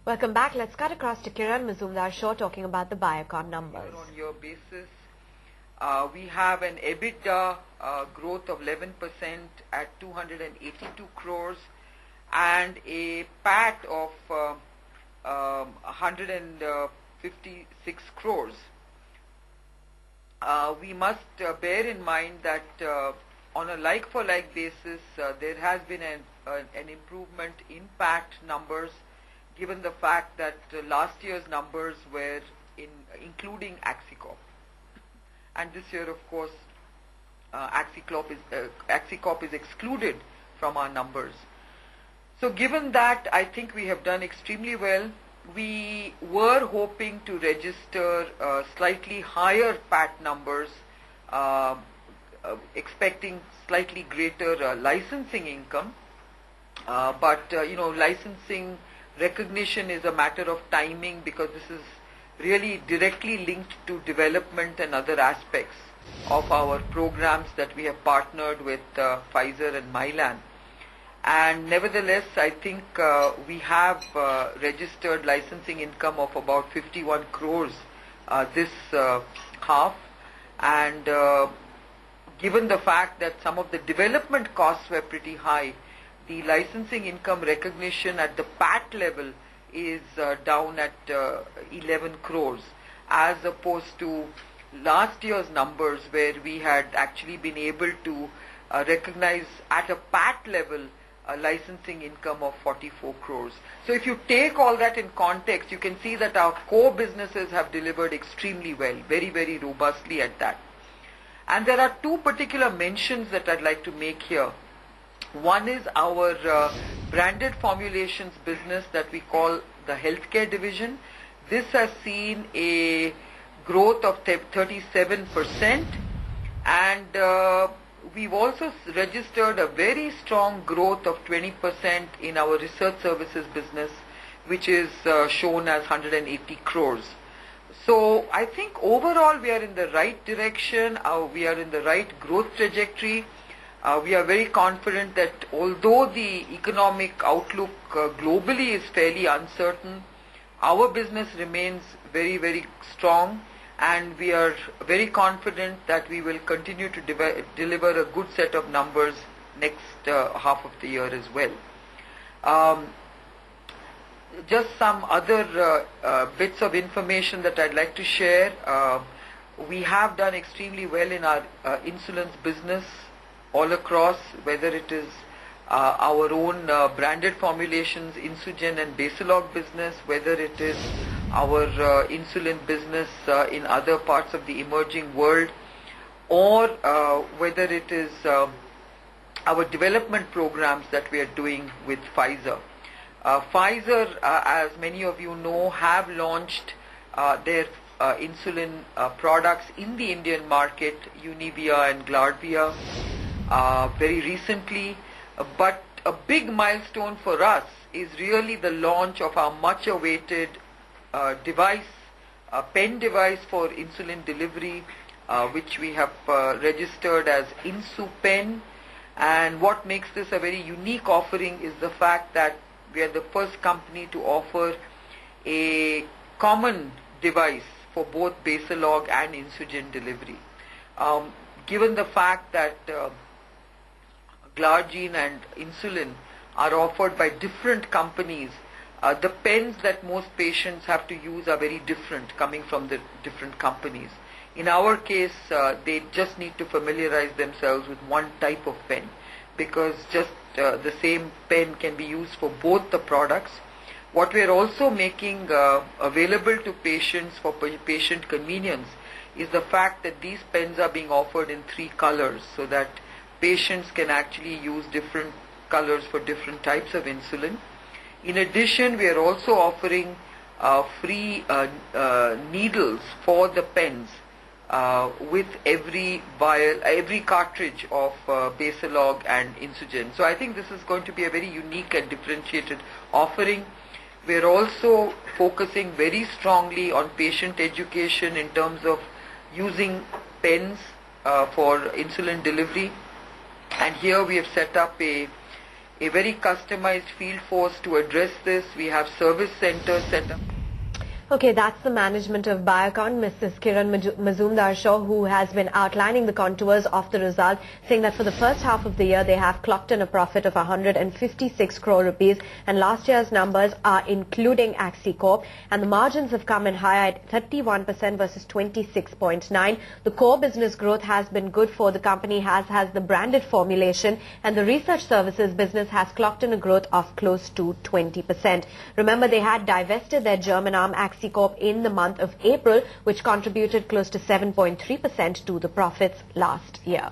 Welcome back. Let's cut across to Kiran Mazumdar show talking about the Biocon numbers. Year-on-year basis, we have an EBITDA growth of 11% at 282 crores and a PAT of 156 crores. We must bear in mind that on a like-for-like basis, there has been an improvement in PAT numbers, given the fact that last year's numbers were including Axicop. And this year, of course, Axicop is excluded from our numbers. So given that, I think we have done extremely well. We were hoping to register slightly higher PAT numbers, expecting slightly greater licensing income. But licensing recognition is a matter of timing, because this is really directly linked to development and other aspects of our programs that we have partnered with Pfizer and Mylan. And nevertheless, I think we have registered licensing income of about 51 crores this half. And given the fact that some of the development costs were pretty high, the licensing income recognition at the PAT level is down at 11 crores, as opposed to last year's numbers, where we had actually been able to recognize at a PAT level a licensing income of 44 crores. So if you take all that in context, you can see that our core businesses have delivered extremely well, very, very robustly at that. And there are two particular mentions that I'd like to make here. One is our branded formulations business that we call the healthcare division. This has seen a growth of 37%, and we've also registered a very strong growth of 20% in our research services business, which is shown as 180 crores. So I think overall we are in the right direction, we are in the right growth trajectory. We are very confident that although the economic outlook globally is fairly uncertain, our business remains very, very strong, and we are very confident that we will continue to deliver a good set of numbers next half of the year as well. Just some other bits of information that I'd like to share. We have done extremely well in our insulins business all across, whether it is our own branded formulations, Insugen and Basalog business, whether it is our insulin business in other parts of the emerging world, or whether it is our development programs that we are doing with Pfizer. Pfizer, as many of you know, have launched their insulin products in the Indian market, Univia and Glarvia, very recently. But a big milestone for us is really the launch of our much-awaited device, a pen device for insulin delivery, which we have registered as InsuPen. And what makes this a very unique offering is the fact that we are the first company to offer a common device for both Basalog and Insugen delivery. Given the fact that Glargine and insulin are offered by different companies, the pens that most patients have to use are very different, coming from the different companies. In our case, they just need to familiarize themselves with one type of pen, because just the same pen can be used for both the products. What we are also making available to patients for patient convenience is the fact that these pens are being offered in 3 colors, so that patients can actually use different colors for different types of insulin. In addition, we are also offering free needles for the pens with every vial, every cartridge of Basalog and Insugen. So I think this is going to be a very unique and differentiated offering. We are also focusing very strongly on patient education in terms of using pens for insulin delivery. And here we have set up a a very customized field force to address this. We have service centers set up. Okay, that's the management of Biocon, Mrs. Kiran Mazumdar, who has been outlining the contours of the result, saying that for the first half of the year they have clocked in a profit of 156 crore rupees, and last year's numbers are including Axicorp, and the margins have come in higher at 31% versus 26.9%. The core business growth has been good for the company, has the branded formulation, and the research services business has clocked in a growth of close to 20%. Remember, they had divested their German arm Axicorp in the month of April, which contributed close to 7.3% to the profits last year.